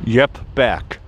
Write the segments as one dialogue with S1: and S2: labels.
S1: Yep, back.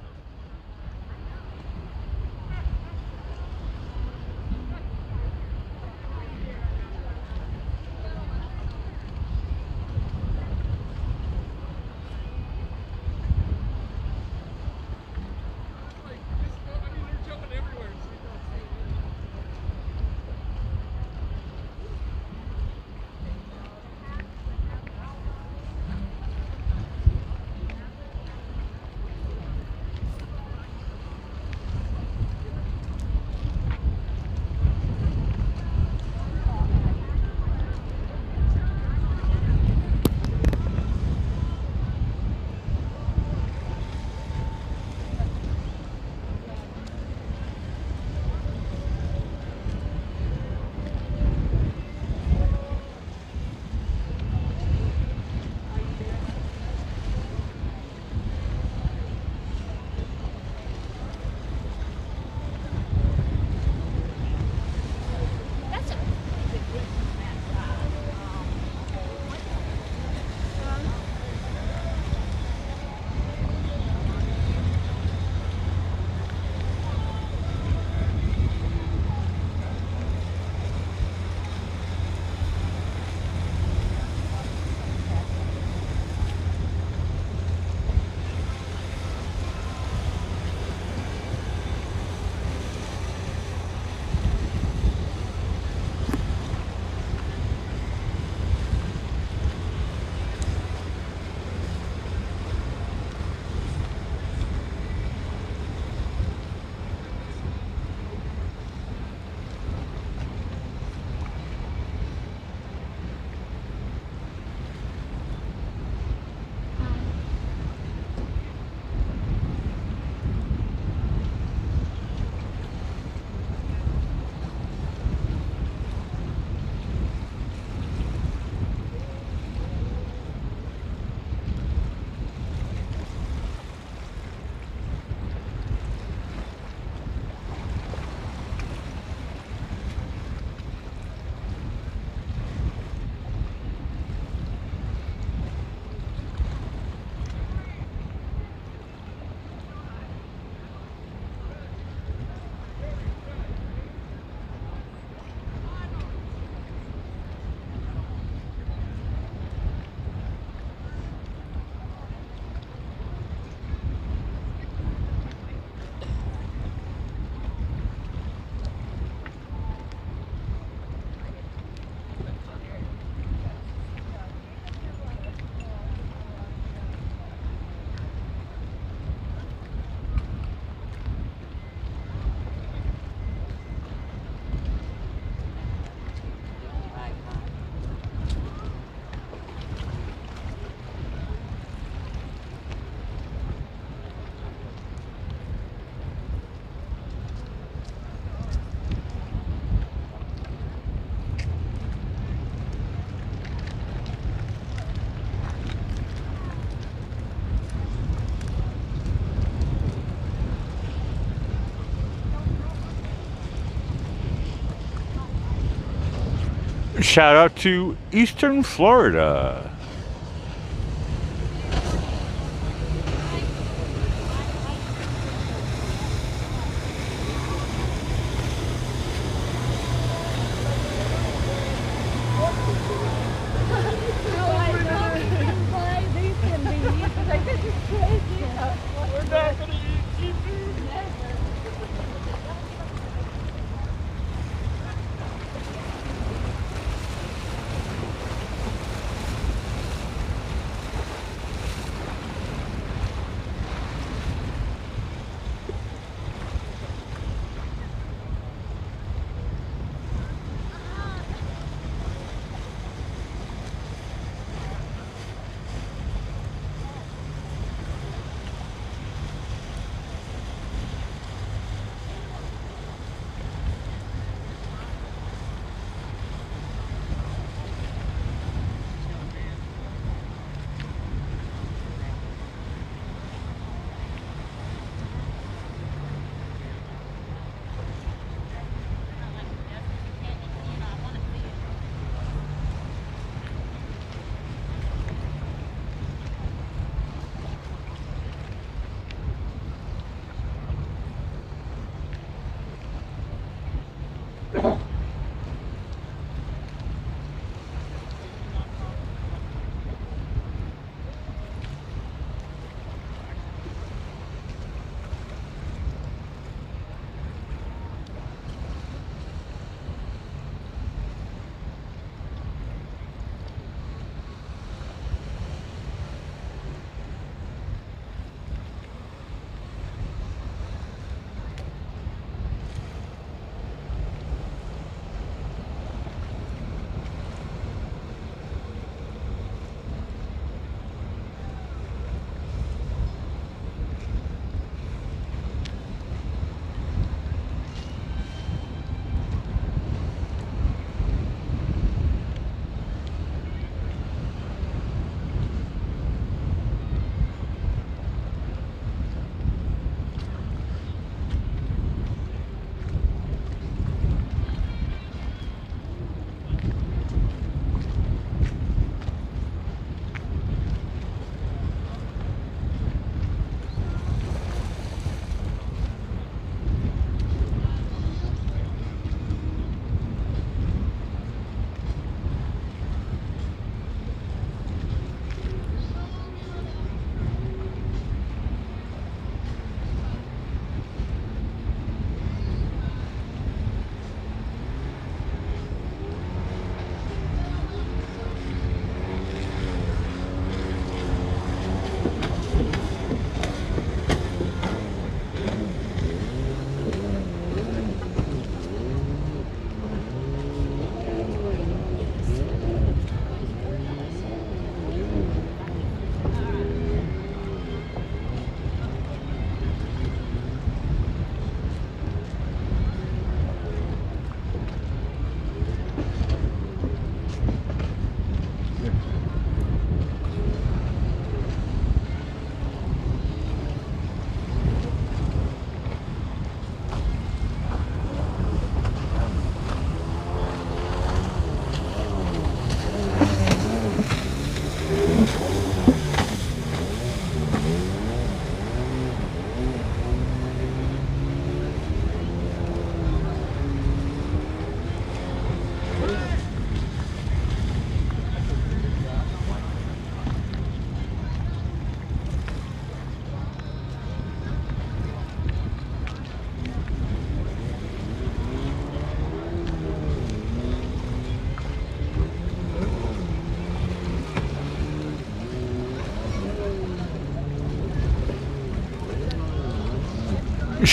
S1: Shout out to Eastern Florida.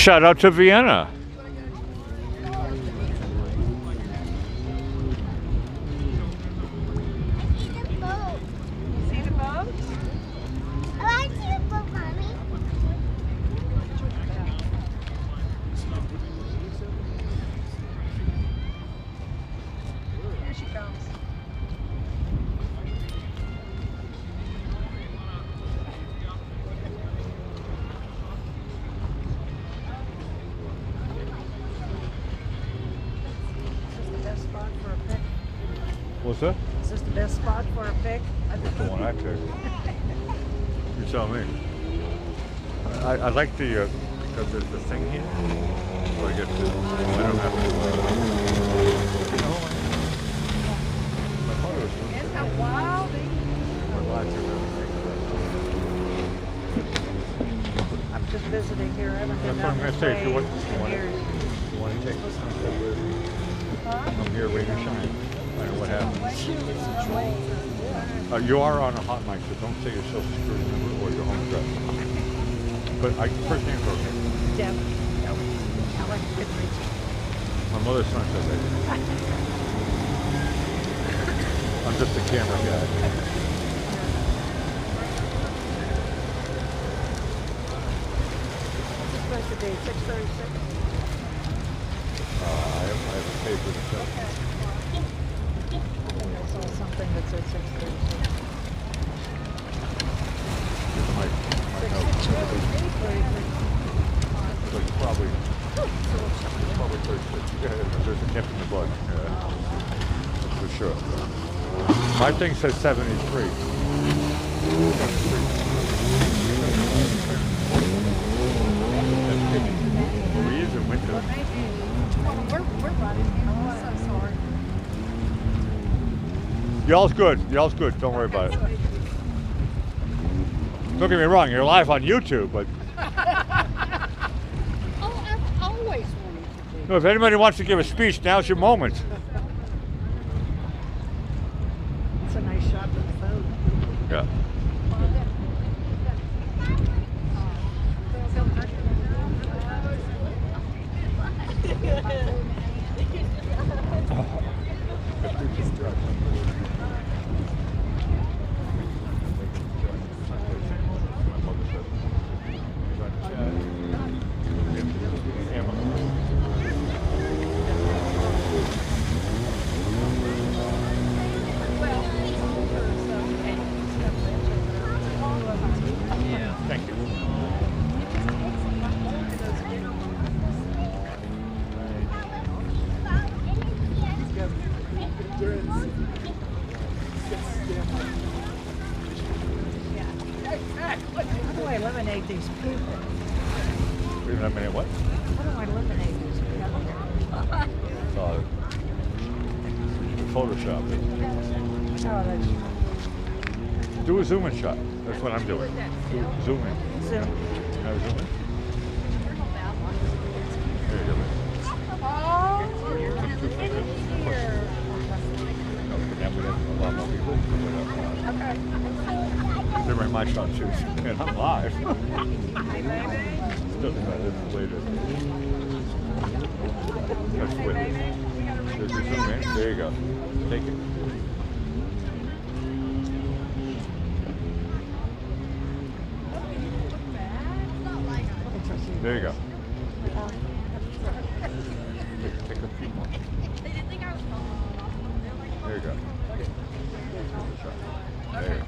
S1: Shout out to Vienna.
S2: See the boat?
S3: I like to see the boat, Mommy.
S2: Here she comes.
S1: What's that?
S2: Is this the best spot for a pic?
S1: That's the one I picked. You tell me. I like the, because there's the thing here. So I get to, I don't have to, you know, my photos.
S2: Isn't that wild?
S1: My lights are really
S2: I'm just visiting here. I haven't been
S1: That's what I'm
S2: down
S1: gonna
S2: this
S1: say. If you
S2: way
S1: want,
S2: in years.
S1: you want to take this sunset with me?
S2: Huh?
S1: I'm here, rain or shine. I know what happens.
S2: Oh,
S1: You are on a hot mic, so don't say your social security number or your home address. But first name first.
S2: Deb. No. Alex Goodrich.
S1: My mother's son says that. I'm just a camera guy.
S2: What's it supposed to be? 6:36?
S1: I haven't paid for the show.
S2: I saw something that said 6:36.
S1: It's my note. It's like probably 36. Yeah, there's a nip in the bud. Yeah, that's for sure. My thing says 73. Breeze and winter.
S2: We're running. I'm so sorry.
S1: Y'all's good. Y'all's good. Don't worry about it. Don't get me wrong. You're live on YouTube, but
S2: Oh, I've always wanted to do.
S1: if anybody wants to give a speech, now's your moment.
S2: It's a nice shot of the boat.
S1: Yeah. Thank you.
S2: How do I eliminate these people?
S1: We don't have many what?
S2: How do I eliminate these people?
S1: Photoshop.
S2: Oh, that's
S1: Do a zoom in shot. That's what I'm doing. Zoom in.
S2: Zoom.
S1: Now zoom in. There you go. No, but now we have a lot more people. They're wearing my shot too. And I'm live. Still think about this later. That's Whittier. There's your zoom in. There you go. Take it. There you go. Take a few more. There you go. There you go.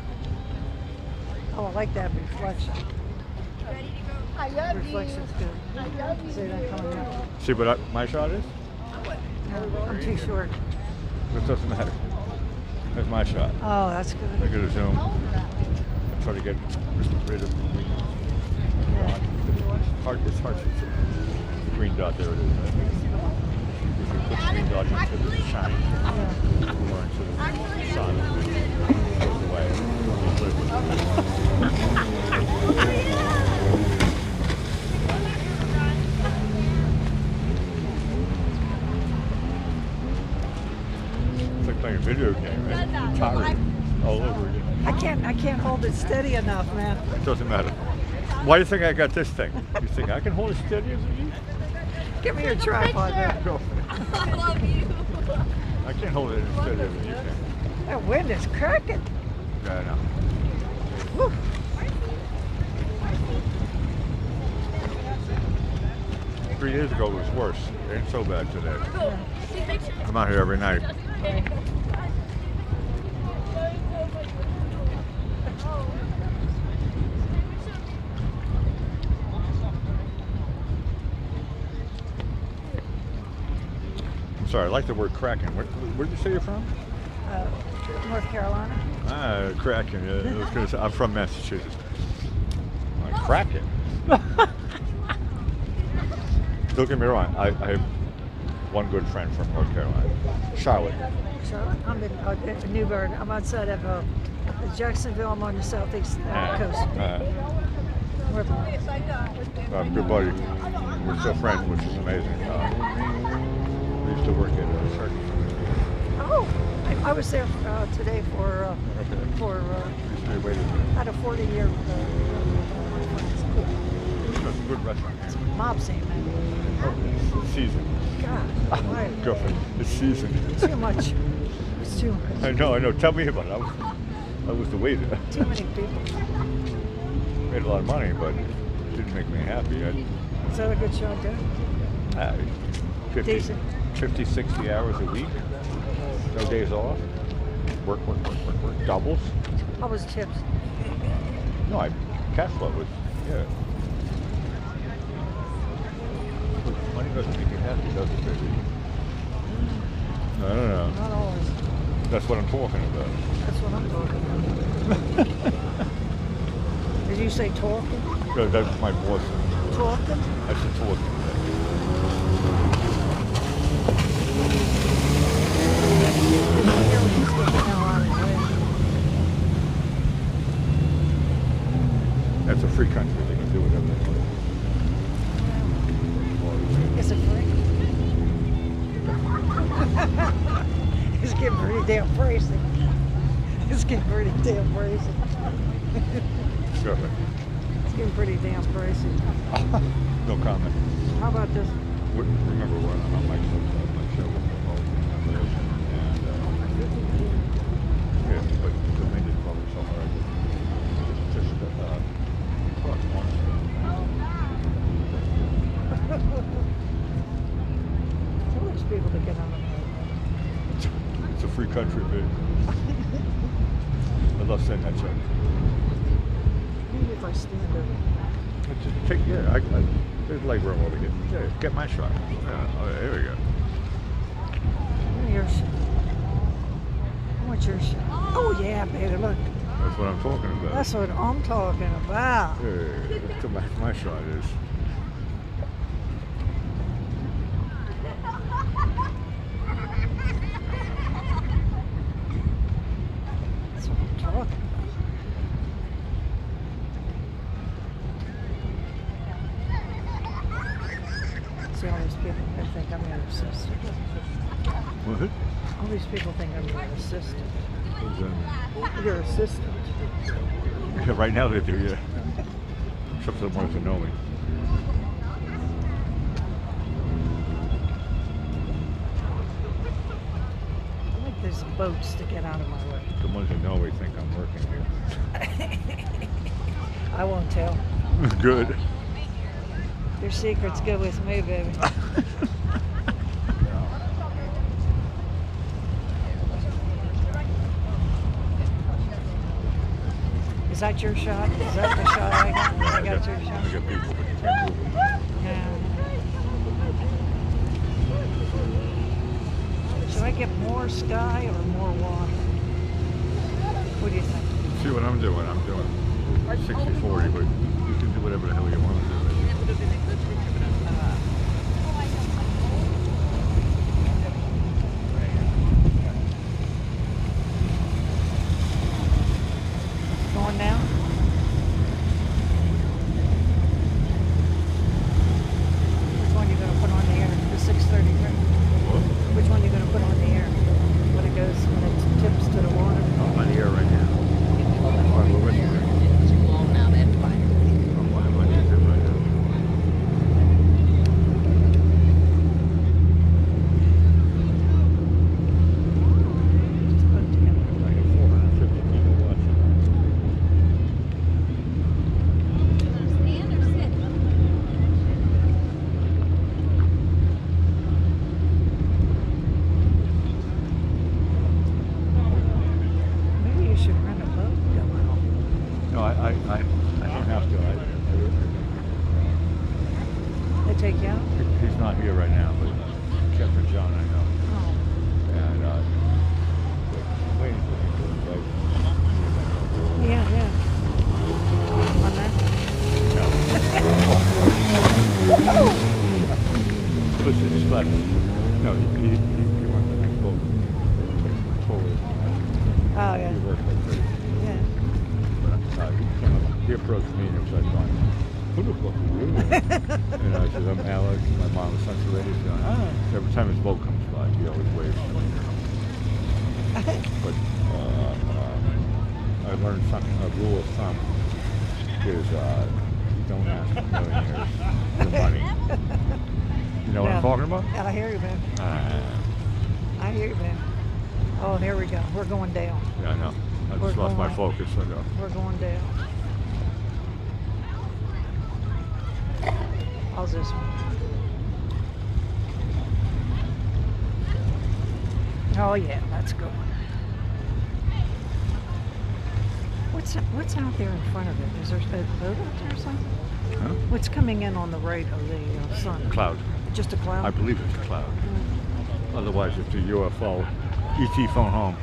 S2: Oh, I like that reflection. Reflection's good. See that coming up?
S1: See what my shot is?
S2: No, I'm too short.
S1: It doesn't matter. That's my shot.
S2: Oh, that's good.
S1: I get a zoom. I try to get rid of the green. It's hard to see. The green dot, there it is. Right? If you put the green dot into the shine or into the sun, it goes away. It's like playing a video game, right? Tired all over again.
S2: I can't hold it steady enough, man.
S1: It doesn't matter. Why do you think I got this thing? You think I can hold it steady as a Jeep?
S2: Give me your tripod there.
S3: I love you.
S1: I can't hold it as steady as a Jeep.
S2: That wind is cracking.
S1: Yeah, I know.
S2: Woo.
S1: 3 years ago it was worse. It ain't so bad today.
S2: Yeah.
S1: I'm out here every night. I'm sorry, I like the word cracking. Where did you say you're from?
S2: North Carolina.
S1: Ah, cracking. Yeah, I was gonna say, I'm from Massachusetts. Cracking. Don't get me wrong. I have one good friend from North Carolina, Charlotte.
S2: Charlotte. I'm in Newburgh. I'm outside of Jacksonville. I'm on the southeast coast. North.
S1: Good buddy. We're still friends, which is amazing. We used to work at a circus.
S2: Oh, I was there today for had a 40-year.
S1: It's a good restaurant.
S2: It's mob scene, man.
S1: It's season.
S2: God, why?
S1: Girlfriend, it's season.
S2: Too much. It's too much.
S1: I know. Tell me about it. I was the waiter.
S2: Too many people.
S1: Made a lot of money, but it didn't make me happy.
S2: Is that a good show, too?
S1: 50,
S2: Decent.
S1: 50, 60 hours a week. No days off. Work. Doubles.
S2: How was tips?
S1: No, cash flow was, yeah. Money doesn't make you happy, does it, baby? I don't know.
S2: Not always.
S1: That's what I'm talking about.
S2: That's what I'm talking about. Did you say talking?
S1: No, that's my voice.
S2: Talking?
S1: I said talking. That's a free country. They can do whatever they want.
S2: Is it free? It's getting pretty damn pricey. It's getting pretty damn pricey.
S1: Sure.
S2: It's getting pretty damn pricey.
S1: No comment.
S2: How about this?
S1: Remember when I'm on my show with the whole and yeah, but the main is probably so hard. Just cross one.
S2: Tell these people to get on the
S1: It's a free country, baby. I love saying that joke.
S2: Maybe if I stand over.
S1: Just take, there's leg room over here. Yeah, get my shot. Yeah, there we go.
S2: Give me your shot. I want your shot. Oh yeah, baby, look.
S1: That's what I'm talking about.
S2: That's what I'm talking about.
S1: Yeah, that's my shot is.
S2: That's what I'm talking about. See, all these people think I'm your assistant.
S1: What?
S2: All these people think I'm your assistant.
S1: Who's that?
S2: Your assistant.
S1: Yeah, right now they do, yeah. Except for the ones that know me.
S2: I like these boats to get out of my way.
S1: The ones that know me think I'm working here.
S2: I won't tell.
S1: Good.
S2: Your secrets go with me, baby. Is that your shot? Is that the shot I got? I got your shot.
S1: I got people, but you can't move them.
S2: Yeah. Should I get more sky or more water? What do you think?
S1: See what I'm doing? I'm doing 60-40, but you can do whatever the hell you want to do.
S2: Going down? Which one are you going to put on the air? The 630, right?
S1: What?
S2: Which one are you going to put on the air? When it goes, when it tips to the water?
S1: I'm on the air right now. Why, we're ready.
S3: It's long now, that's fine.
S1: Oh, why? right now, but Captain John I know.
S2: Oh.
S1: And I'm waiting for him to invite me.
S2: Yeah, yeah. On that?
S1: Listen, it's flat. No, he went to the boat. Forward.
S2: Oh, yeah.
S1: He worked like 30.
S2: Yeah.
S1: But he approached me and it was like, who the fuck are you? And I said, I'm Alex. My mom was Central Radio. She's going, every time his boat comes by, he always waves to me. But I learned something, a rule of thumb is don't ask millionaires for money. You know what I'm talking about?
S2: I hear you, man. I hear you, man. Oh, here we go. We're going down.
S1: Yeah, I know. I just lost my focus. I know.
S2: We're going down. How's this one? Oh yeah, that's a good one. What's out there in front of it? Is there a boat out there or something?
S1: Huh?
S2: What's coming in on the right of the sun?
S1: Cloud.
S2: Just a cloud?
S1: I believe it's a cloud. Otherwise, it's a UFO. ET phone home.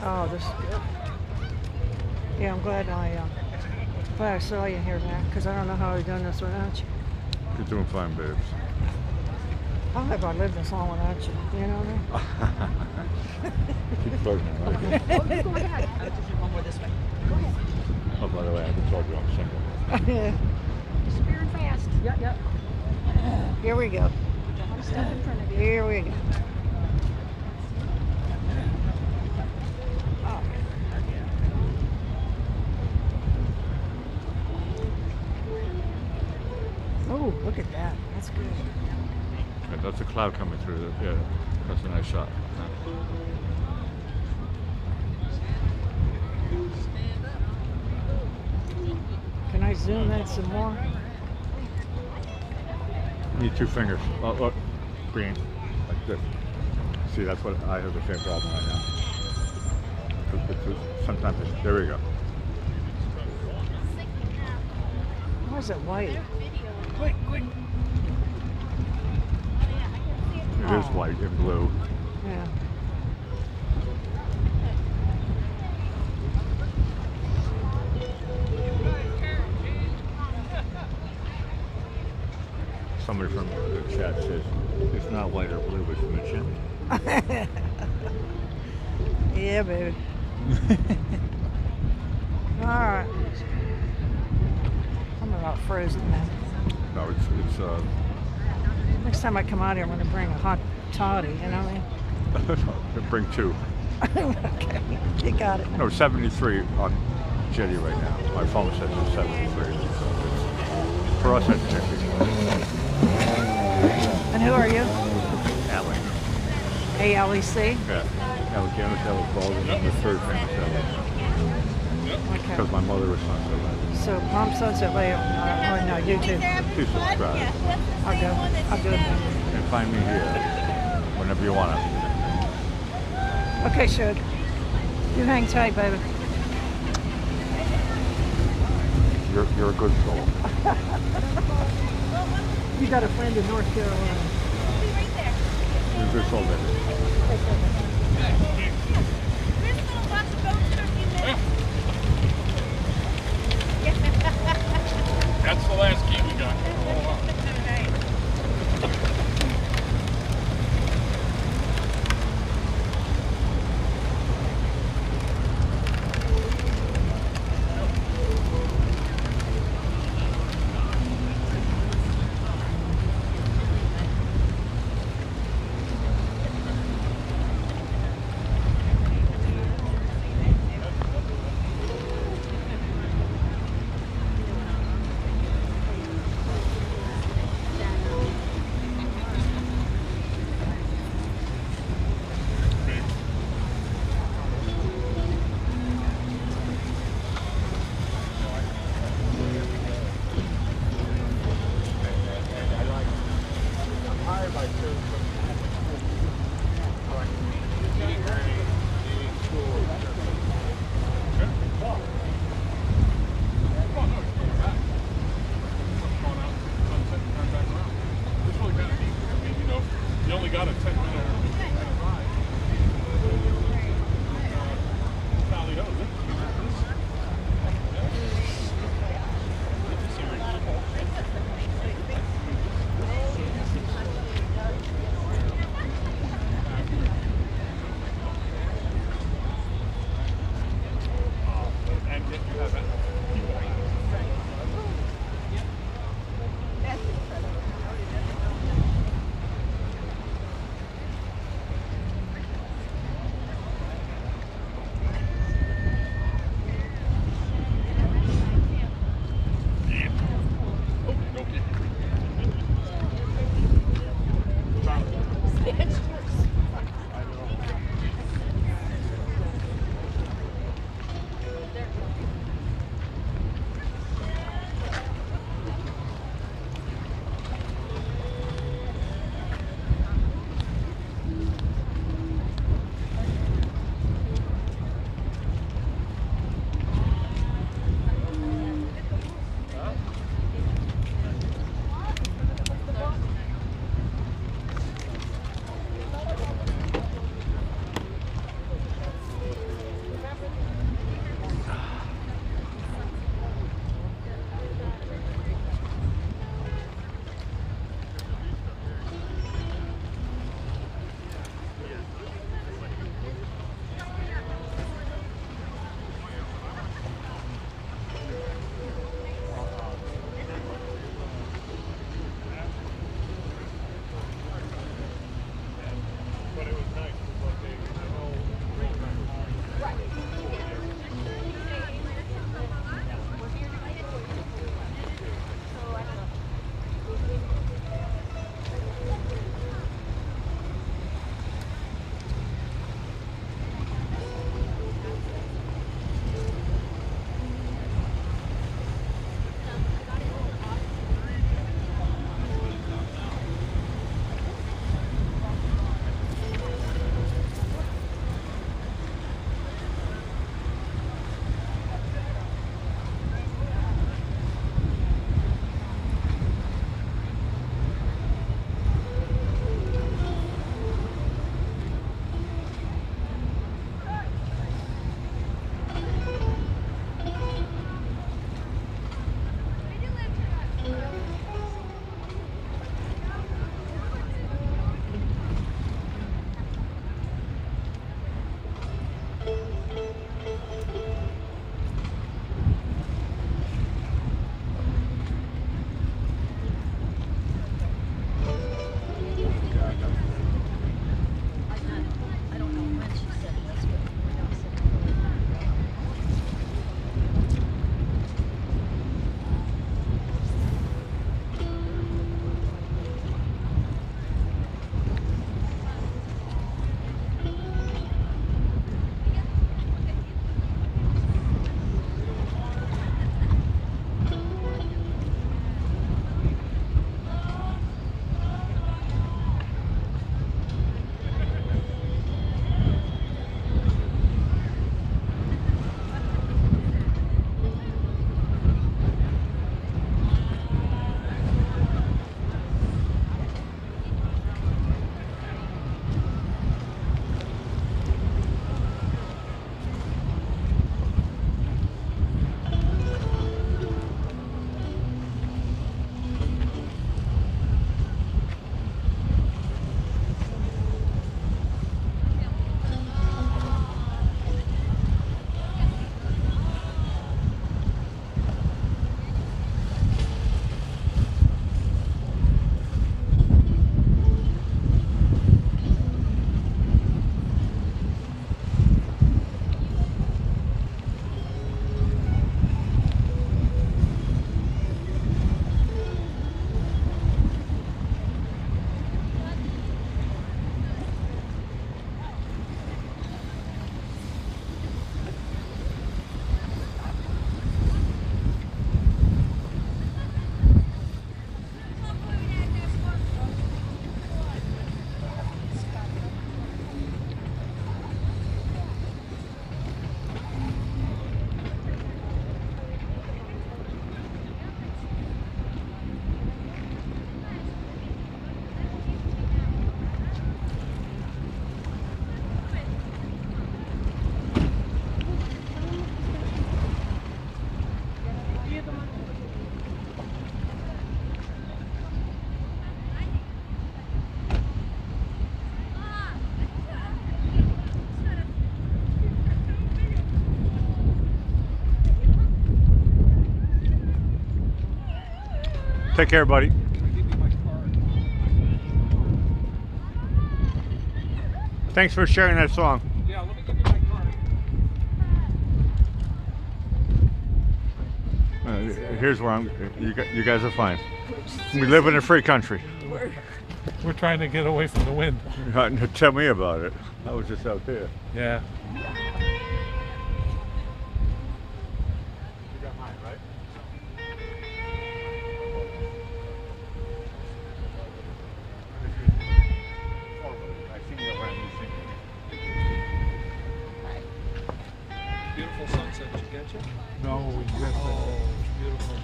S2: Oh, this is good. Yeah, I'm glad I saw you here, man, because I don't know how I've done this without you.
S1: You're doing fine, babes.
S2: How have I lived this long without you? You know what I mean?
S1: Keep flirting, right?
S3: Oh, you go ahead. I'll just do one more this way. Go ahead.
S1: Oh, by the way, I haven't told you I'm single.
S3: Disappearing fast. Yep, yep.
S2: Here we go.
S3: Don't want to step in front of you.
S2: Here we go. Oh, look at that. That's good.
S1: Yeah, that's a cloud coming through. Yeah, that's a nice shot.
S2: Can I zoom that some more?
S1: Need two fingers. Oh, look. Green. Like this. See, that's what I have the same problem right now. Sometimes there we go.
S2: Why is it white?
S1: Quick. It is white and blue.
S2: Yeah.
S1: Somebody from the chat says it's not white or blue, it's magenta.
S2: Yeah, baby. All right. I'm about frozen now.
S1: No, it's
S2: Next time I come out here, I'm going to bring a hot toddy, you know what
S1: bring two.
S2: I mean? Okay, you got it.
S1: No, 73 on Jetty right now. My phone says it's 73. So for us, that's 50.
S2: And who are you?
S1: Alec.
S2: ALEC?
S1: Yeah. Alexander Alec Baldwin. I'm the third famous Alec.
S2: Okay.
S1: Because my mother was not so bad.
S2: So, Mom Sunset Lay on, or no, YouTube.
S1: Please subscribe.
S2: I'll go. I'll do it then.
S1: And find me here whenever you want to.
S2: Okay, Shug. You hang tight, baby.
S1: You're a good soul.
S2: You got a friend in North Carolina.
S1: You're a good soul, baby.
S4: That's the last key we got.
S1: Take care, buddy. Thanks for sharing that song.
S4: Yeah, let me give you my card.
S1: Here's where you guys are fine. We live in a free country.
S4: We're trying to get away from the wind.
S1: Tell me about it. I was just out there.
S4: Yeah.
S1: You got mine, right? I've seen you around these things.
S4: Beautiful sunset. Did you get you?
S5: No, we missed it. Oh, it's beautiful.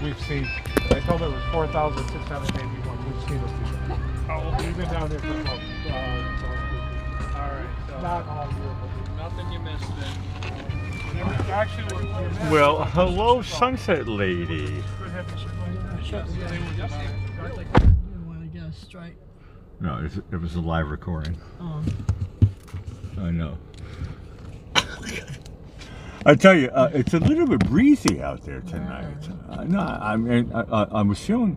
S5: We've seen, I told her it was 4,681. We've seen it before.
S4: Oh,
S5: We've been down there for about,
S4: all right. So
S5: not all year, but
S4: nothing you missed then.
S5: actually, we're missed.
S1: Well, hello, sunset lady.
S5: Could have been-
S2: You want to get a strike?
S1: No, it was a live recording.
S2: Oh.
S1: I know. I tell you, it's a little bit breezy out there tonight. No, I mean, I was feeling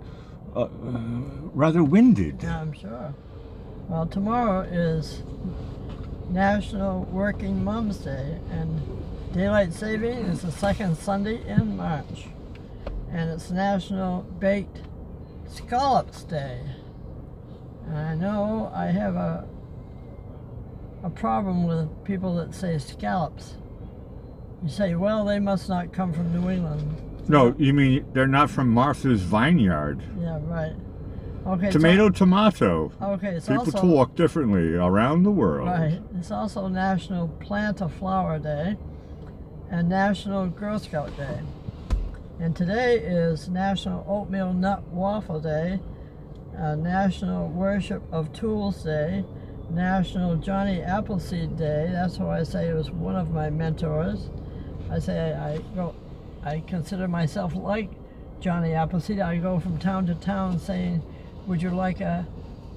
S1: rather winded.
S2: Yeah, I'm sure. Well, tomorrow is National Working Moms Day, and daylight saving is the second Sunday in March, and it's National Baked Scallops Day. And I know I have a problem with people that say scallops. You say, well, they must not come from New England.
S1: No, you mean they're not from Martha's Vineyard?
S2: Yeah, right. Okay.
S1: Tomato.
S2: Okay, it's
S1: People
S2: also
S1: talk differently around the world.
S2: right. It's also National Plant a Flower Day and National Girl Scout Day. And today is National Oatmeal Nut Waffle Day, National Worship of Tools Day, National Johnny Appleseed Day. That's why I say it was one of my mentors. I say I consider myself like Johnny Appleseed. I go from town to town saying, would you like a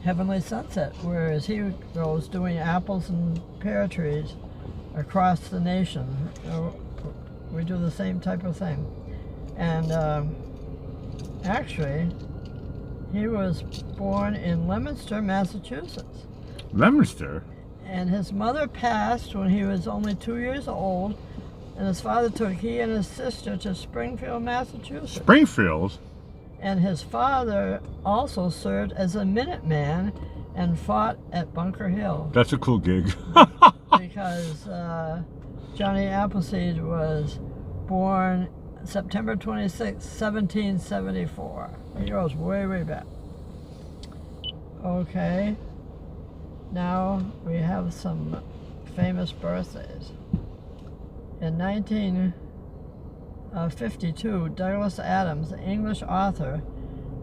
S2: heavenly sunset? Whereas he goes doing apples and pear trees across the nation. We do the same type of thing. And actually, he was born in Leominster, Massachusetts.
S1: Leominster?
S2: And his mother passed when he was only 2 years old, and his father took he and his sister to Springfield, Massachusetts.
S1: Springfield?
S2: And his father also served as a Minuteman and fought at Bunker Hill.
S1: That's a cool gig.
S2: Because Johnny Appleseed was born September 26, 1774. He goes way, way back. Okay. Now we have some famous birthdays. In 1952, Douglas Adams, the English author,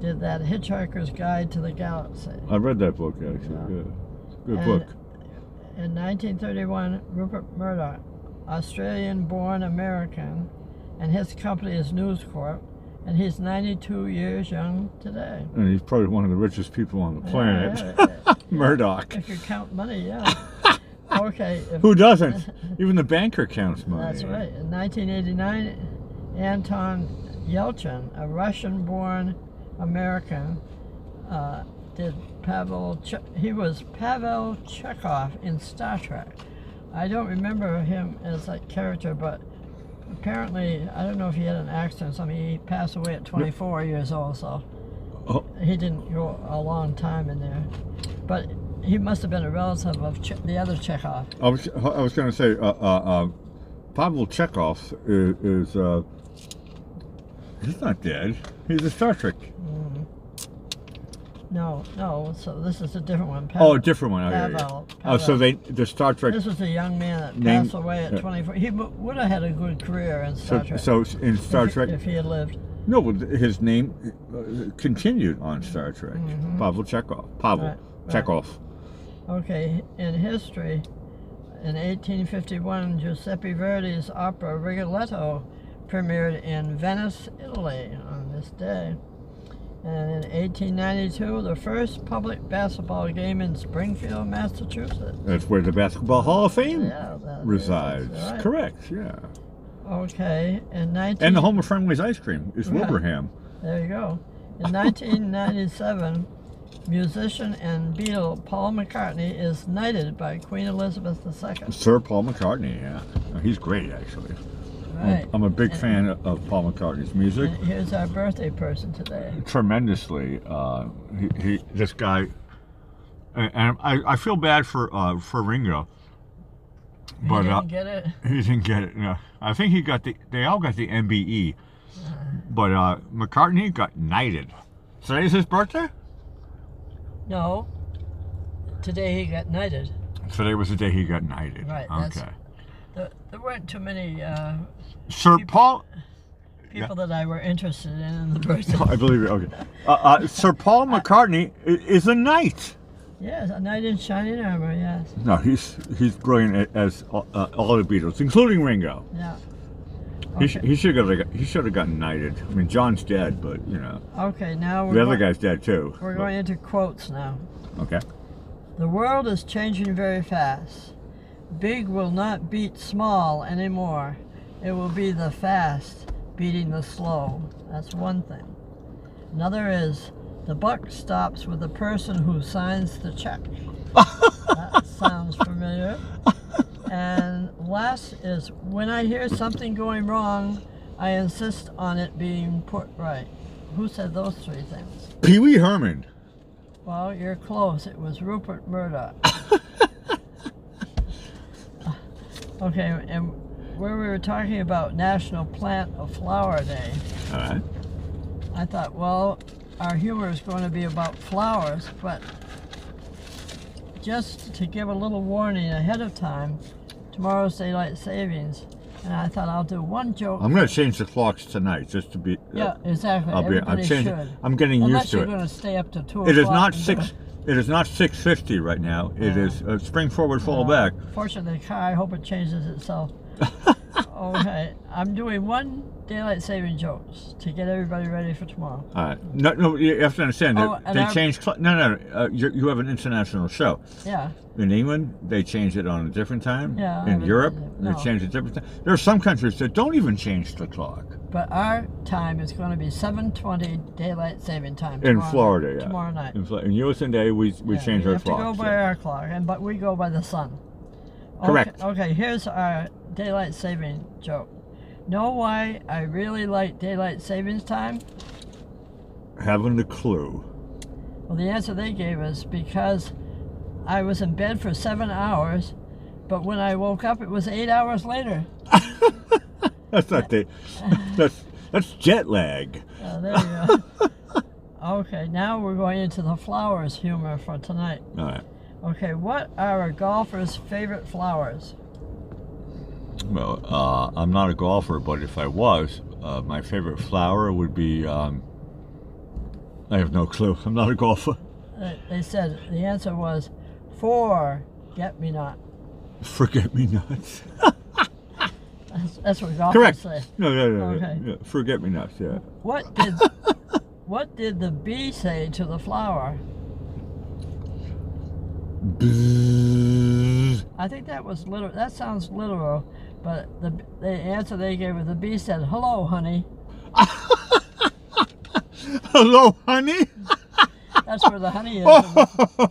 S2: did that Hitchhiker's Guide to the Galaxy.
S1: I read that book, actually. Yeah. Good book.
S2: In 1931, Rupert Murdoch, Australian-born American, and his company is News Corp, and he's 92 years young today.
S1: And he's probably one of the richest people on the planet.
S2: Yeah.
S1: Murdoch.
S2: If you count money, yeah. Okay.
S1: Who doesn't? Even the banker counts money.
S2: That's right. In 1989, Anton Yelchin, a Russian-born American, did he was Pavel Chekhov in Star Trek. I don't remember him as that character, but apparently, I don't know if he had an accident or something. He passed away at 24 years old, so he didn't go a long time in there. But he must have been a relative of the other Chekhov.
S1: I was going to say, Pavel Chekhov is he's not dead. He's a Star Trek.
S2: No. So this is a different one.
S1: Oh, a different one.
S2: Pavel.
S1: Oh, so the Star Trek.
S2: This was a young man that passed away at 24. He would have had a good career in Star Trek.
S1: So in Star Trek,
S2: if he had lived.
S1: No, his name continued on Star Trek. Pavel Chekhov. Pavel Chekhov.
S2: Okay, in history, in 1851, Giuseppe Verdi's opera Rigoletto premiered in Venice, Italy on this day. And in 1892, the first public basketball game in Springfield, Massachusetts.
S1: That's where the Basketball Hall of Fame resides.
S2: Right.
S1: Correct, yeah.
S2: Okay,
S1: and the home of Friendly's ice cream is Wilbraham.
S2: There you go. In 1997, musician and Beatle Paul McCartney is knighted by Queen Elizabeth II.
S1: Sir Paul McCartney, yeah. He's great, actually.
S2: Right.
S1: I'm a big fan of Paul McCartney's music.
S2: And here's our birthday person today.
S1: Tremendously. This guy, and I feel bad for Ringo. But
S2: He didn't get it.
S1: He didn't get it. No. I think they all got the MBE. But McCartney got knighted. Today's his birthday?
S2: No. Today he got knighted.
S1: Today was the day he got knighted.
S2: Right.
S1: Okay.
S2: There weren't too many
S1: Sir Paul.
S2: people that I were interested in the birthday.
S1: I believe it. Okay. Sir Paul McCartney is a knight.
S2: Yes, a knight in shining armor. Yes.
S1: No, he's brilliant as all the Beatles, including Ringo.
S2: Yeah.
S1: Okay.
S2: Okay.
S1: He should have gotten knighted. I mean, John's dead, but you know.
S2: Okay, now
S1: The other guy's dead too.
S2: We're going into quotes now.
S1: Okay.
S2: The world is changing very fast. Big will not beat small anymore. It will be the fast beating the slow. That's one thing. Another is the buck stops with the person who signs the check. That sounds familiar. And last is when I hear something going wrong, I insist on it being put right. Who said those three things?
S1: Pee Wee Herman.
S2: Well, you're close. It was Rupert Murdoch. Okay, and where we were talking about National Plant of Flower Day,
S1: All right.
S2: I thought, well, our humor is going to be about flowers, but just to give a little warning ahead of time, tomorrow's daylight savings, and I thought I'll do one joke.
S1: I'm going to change the clocks tonight just to be.
S2: Yeah, exactly.
S1: I'm
S2: Everybody
S1: changing.
S2: should.
S1: I'm getting
S2: Unless
S1: used to
S2: you're
S1: it.
S2: going to stay up to 2
S1: It is
S2: o'clock
S1: not
S2: and do
S1: 6. It is not 6:50 right now. It is spring forward, fall back.
S2: Fortunately, the car, I hope it changes itself. Okay, I'm doing one daylight saving jokes to get everybody ready for tomorrow.
S1: All right. No, you have to understand
S2: Oh,
S1: that
S2: and
S1: they
S2: our-
S1: changed. You have an international show.
S2: Yeah.
S1: In England, they changed it on a different time.
S2: Yeah, I
S1: In
S2: haven't-
S1: Europe,
S2: no.
S1: they changed it different time. There are some countries that don't even change the clock.
S2: But our time is going to be 7:20 daylight saving time
S1: In
S2: tomorrow
S1: Florida,
S2: night,
S1: yeah.
S2: Tomorrow night.
S1: In US and day, we
S2: Yeah,
S1: change
S2: we
S1: our
S2: have
S1: clocks.
S2: to go by our clock, but we go by the sun.
S1: Correct.
S2: Okay, here's our daylight saving joke. Know why I really like daylight savings time?
S1: Haven't a clue.
S2: Well, the answer they gave us because I was in bed for 7 hours, but when I woke up, it was 8 hours later.
S1: That's not that's jet lag.
S2: There you go. Okay, now we're going into the flowers humor for tonight.
S1: All right.
S2: Okay, what are a golfer's favorite flowers?
S1: Well, I'm not a golfer, but if I was, my favorite flower would be. I have no clue. I'm not a golfer.
S2: They said the answer was forget-me-not.
S1: Forget-me-nots.
S2: That's what golfers
S1: Correct.
S2: say.
S1: No.
S2: Okay.
S1: Yeah, forget-me-nots. Yeah.
S2: What did the bee say to the flower?
S1: Bzzz.
S2: I think that was literal. That sounds literal, but the answer they gave was the bee said, "Hello, honey."
S1: Hello, honey.
S2: That's where the honey is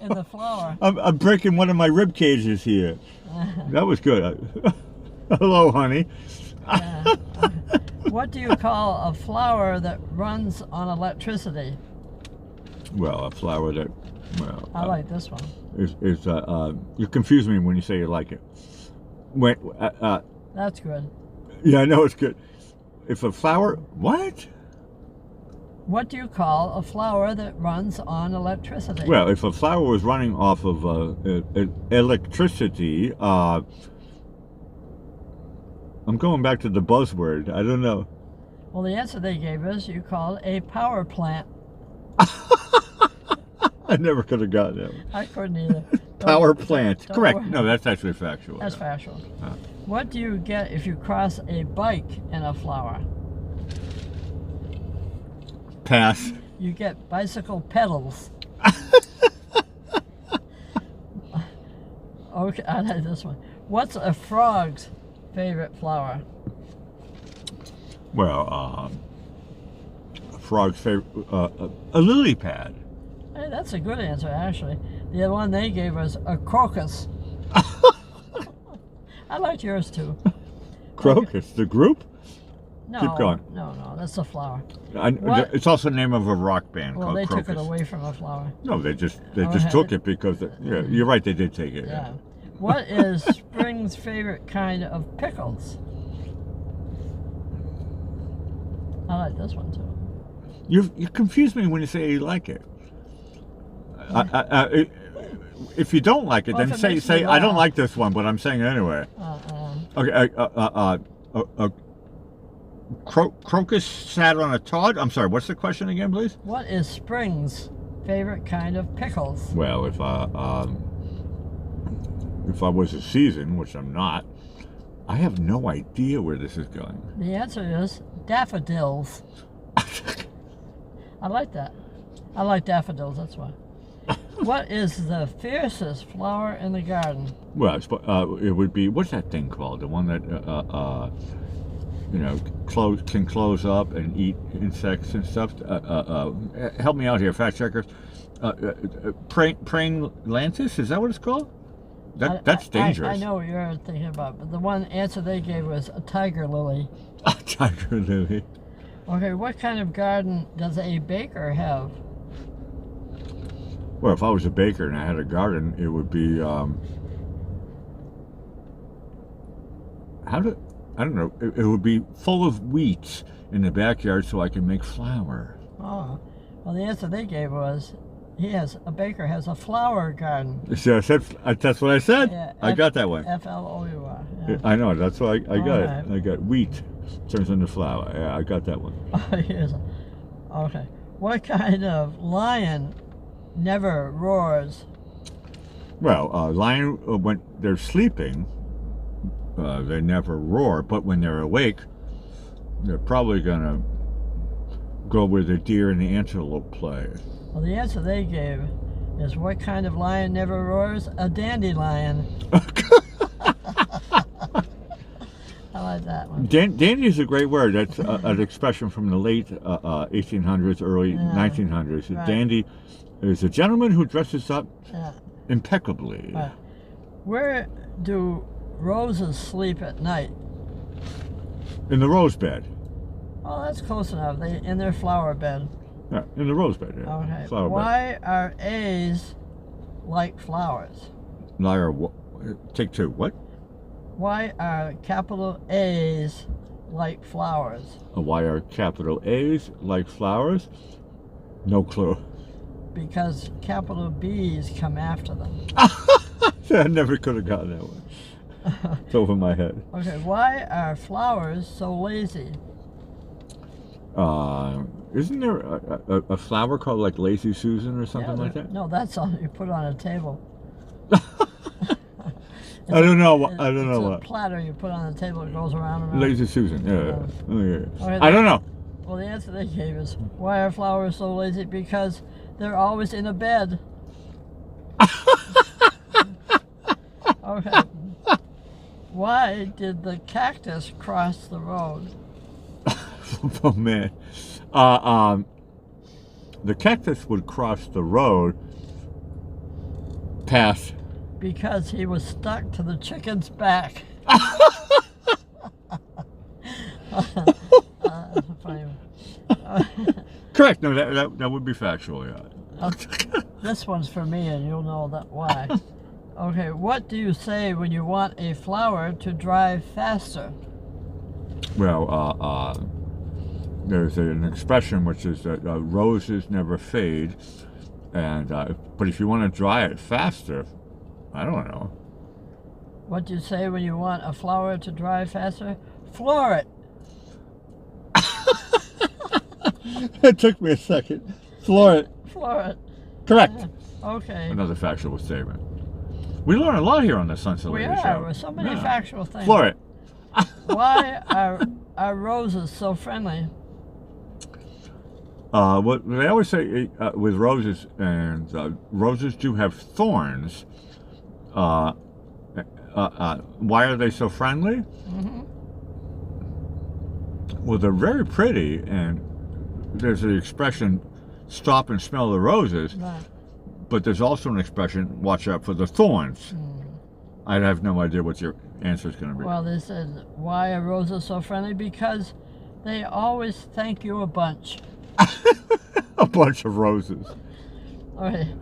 S2: in the flower.
S1: I'm breaking one of my rib cages here. That was good. Hello, honey.
S2: Yeah. What do you call a flower that runs on electricity?
S1: Well, a flower that. Well,
S2: I like this one.
S1: You confuse me when you say you like it. Wait,
S2: That's good.
S1: yeah, I know it's good. If a flower, what?
S2: What do you call a flower that runs on electricity?
S1: Well, if a flower was running off of electricity, I'm going back to the buzzword. I don't know.
S2: Well, the answer they gave us, you call it a power plant.
S1: I never could have gotten that one.
S2: I couldn't either.
S1: Power plant.
S2: don't
S1: Correct.
S2: worry.
S1: No, that's actually factual.
S2: That's
S1: yeah.
S2: factual. What do you get if you cross a bike and a flower?
S1: Pass.
S2: You get bicycle pedals. Okay, I like this one. What's a frog's favorite flower?
S1: Well, frog's favorite? A lily pad.
S2: Hey, that's a good answer, actually. The other one they gave us a crocus. I liked yours too.
S1: Crocus, the group?
S2: No,
S1: Keep going.
S2: no, that's a flower.
S1: It's also the name of a rock band
S2: Well,
S1: called
S2: they
S1: Crocus.
S2: took it away from a flower.
S1: No, they just
S2: Okay.
S1: took it because yeah, you're right, they did take it.
S2: Yeah. What is spring's favorite kind of pickles? I like this one too.
S1: You confuse me when you say you like it. If you don't like it,
S2: Well,
S1: then
S2: if it makes
S1: say
S2: me
S1: I don't
S2: laugh.
S1: like this one, but I'm saying it anyway. Okay. Crocus sat on a Todd. I'm sorry. What's the question again, please?
S2: What is spring's favorite kind of pickles?
S1: Well, if I was a season, which I'm not, I have no idea where this is going.
S2: The answer is daffodils. I like that. I like daffodils, that's why. What is the fiercest flower in the garden?
S1: Well, it would be, what's that thing called? The one that can close up and eat insects and stuff. Help me out here, fact checkers. Praying lantis, is that what it's called? That's dangerous.
S2: I know what you're thinking about, but the one answer they gave was a tiger lily.
S1: A tiger lily.
S2: Okay, what kind of garden does a baker have?
S1: Well, if I was a baker and I had a garden, it would be I don't know. It would be full of wheat in the backyard so I can make flour.
S2: Oh, well, the answer they gave was a baker has a flower garden.
S1: See, that's what I said.
S2: Yeah,
S1: I got that one.
S2: Flour. Yeah.
S1: I know. That's why I got
S2: Alright.
S1: it. I got wheat turns into flour. Yeah, I got that one.
S2: Yes. Okay. What kind of lion never roars?
S1: Well, lion, when they're sleeping, they never roar. But when they're awake, they're probably going to go where the deer and the antelope play.
S2: Well, the answer they gave is what kind of lion never roars? A dandelion. I like that one.
S1: Dandy is a great word. That's an expression from the late 1800s, early 1900s.
S2: Right.
S1: Dandy is a gentleman who dresses up
S2: Yeah.
S1: impeccably.
S2: Right. Where do roses sleep at night?
S1: In the rose bed.
S2: Oh, that's close enough. They in their flower bed.
S1: Yeah, in the rose bed. Yeah.
S2: Okay.
S1: Flower bed.
S2: Why are A's like flowers?
S1: Liar. Take two. What?
S2: Why are capital A's like flowers?
S1: Why are capital A's like flowers? No clue.
S2: Because capital B's come after them.
S1: I never could have gotten that one. It's over my head.
S2: Okay, why are flowers so lazy?
S1: Isn't there a flower called like Lazy Susan or something like that?
S2: No, that's something you put on a table.
S1: I don't know.
S2: It's
S1: What.
S2: a platter you put on the table. It goes around and around.
S1: Lazy Susan. Yeah. Oh, yeah.
S2: Okay,
S1: I don't know.
S2: Well, the answer they gave is, why are flowers so lazy? Because they're always in a bed. Okay. Why did the cactus cross the road?
S1: Oh man. The cactus would cross the road past.
S2: Because he was stuck to the chicken's back. Funny one.
S1: Correct. No, that would be factual. Yeah.
S2: This one's for me, and you'll know that why. Okay, what do you say when you want a flower to drive faster?
S1: Well, there's an expression which is that roses never fade, and but if you want to dry it faster, I don't know.
S2: What do you say when you want a flower to dry faster? Floor it.
S1: It took me a second. Floor it.
S2: Floor it.
S1: Correct.
S2: Okay.
S1: Another factual statement. We learn a lot here on the Sunset
S2: We
S1: Lady
S2: are.
S1: Show.
S2: With so many
S1: Yeah.
S2: factual things.
S1: Floor it.
S2: Why are roses so friendly?
S1: What they always say with roses, and roses do have thorns. Why are they so friendly?
S2: Mm-hmm.
S1: Well, they're very pretty, and there's the expression, stop and smell the roses,
S2: Right.
S1: but there's also an expression, watch out for the thorns. I have no idea what your answer is going to be.
S2: Well, they said, why are roses so friendly? Because they always thank you a bunch.
S1: A bunch of roses.
S2: Okay.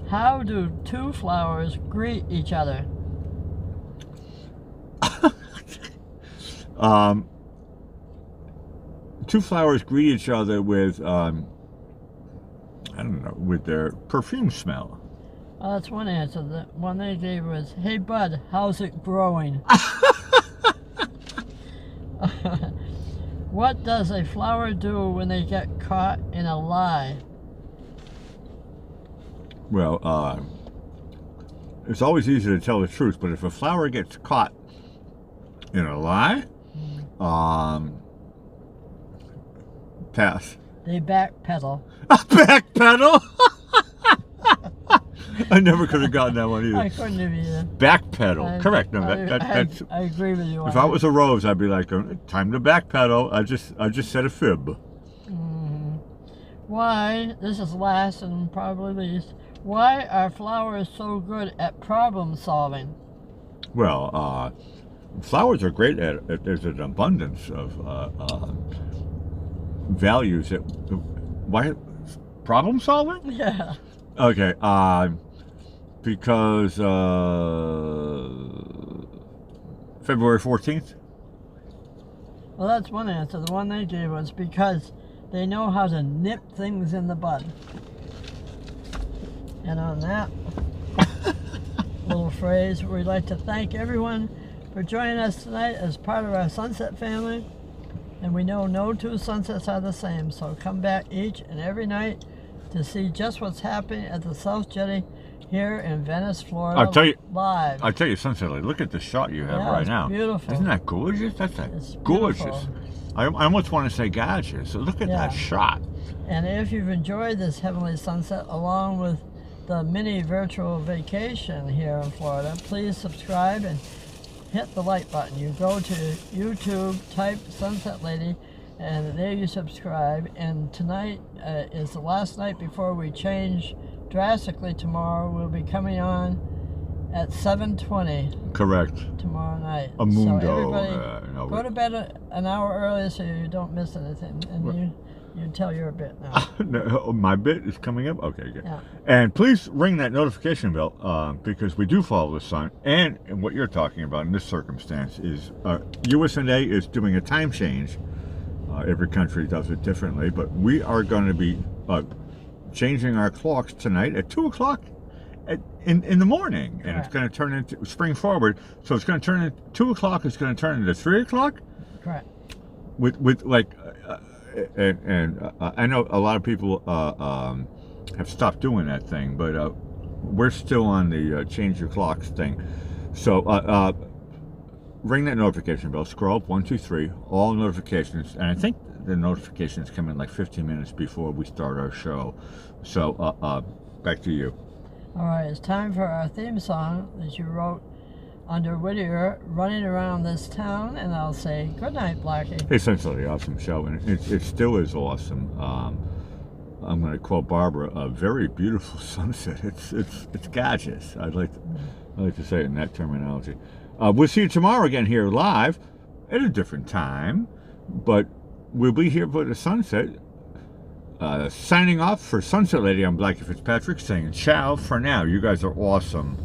S2: How do two flowers greet each other?
S1: Two flowers greet each other with, I don't know, with their perfume smell.
S2: Well, that's one answer. The one they gave was, hey bud, how's it growing? What does a flower do when they get caught in a lie?
S1: Well, it's always easy to tell the truth, but if a flower gets caught in a lie, pass.
S2: They backpedal.
S1: Backpedal? I never could have gotten that one
S2: I
S1: either.
S2: couldn't have either.
S1: Backpedal. Correct. No, that's.
S2: I agree with you on
S1: If I
S2: that.
S1: was a rose, I'd be like, time to backpedal. I just said a fib.
S2: Why, this is last and probably least, why are flowers so good at problem solving?
S1: Well, flowers are great at it. There's an abundance of values that. Why? Problem solving?
S2: Yeah.
S1: Okay. Because February 14th.
S2: Well, that's one answer. The one they gave was because they know how to nip things in the bud. And on that little phrase, we'd like to thank everyone for joining us tonight as part of our Sunset family. And we know no two sunsets are the same, so come back each and every night to see just what's happening at the South Jetty here in Venice, Florida.
S1: I'll tell you-
S2: live.
S1: I tell you, Sunset Lady, look at the shot you have
S2: Yeah,
S1: right
S2: it's
S1: now.
S2: beautiful.
S1: Isn't that gorgeous? That's
S2: It's
S1: gorgeous.
S2: beautiful.
S1: I almost want to say gorgeous. So look at
S2: Yeah.
S1: that shot.
S2: And if you've enjoyed this heavenly sunset along with the mini virtual vacation here in Florida, please subscribe and hit the like button. You go to YouTube, type Sunset Lady, and there you subscribe. And tonight is the last night before we change drastically tomorrow. We'll be coming on at 7:20
S1: Correct.
S2: tomorrow night.
S1: A mundo.
S2: So everybody
S1: No,
S2: go to bed an hour early so you don't miss anything. And you tell your bit now.
S1: No, my bit is coming up? Okay, good.
S2: Yeah.
S1: And please ring that notification bell because we do follow the sun. And what you're talking about in this circumstance is USA is doing a time change. Every country does it differently, but we are going to be changing our clocks tonight at 2 o'clock in the morning. And it's going to turn into spring forward. So it's going to turn into 2 o'clock, it's going to turn into 3 o'clock.
S2: Correct.
S1: With like, I know a lot of people have stopped doing that thing, but we're still on the change your clocks thing. So ring that notification bell, scroll up 1, 2, 3, all notifications, and I think the notifications come in like 15 minutes before we start our show. So back to you.
S2: All right, it's time for our theme song that you wrote under Whittier, Running Around This Town, and I'll say good night, Blackie.
S1: It's essentially an awesome show, and it still is awesome. I'm going to quote Barbara, a very beautiful sunset. It's gorgeous. I'd like to say it in that terminology. We'll see you tomorrow again here live at a different time, but we'll be here for the sunset. Signing off for Sunset Lady, I'm Blackie Fitzpatrick saying ciao for now. You guys are awesome.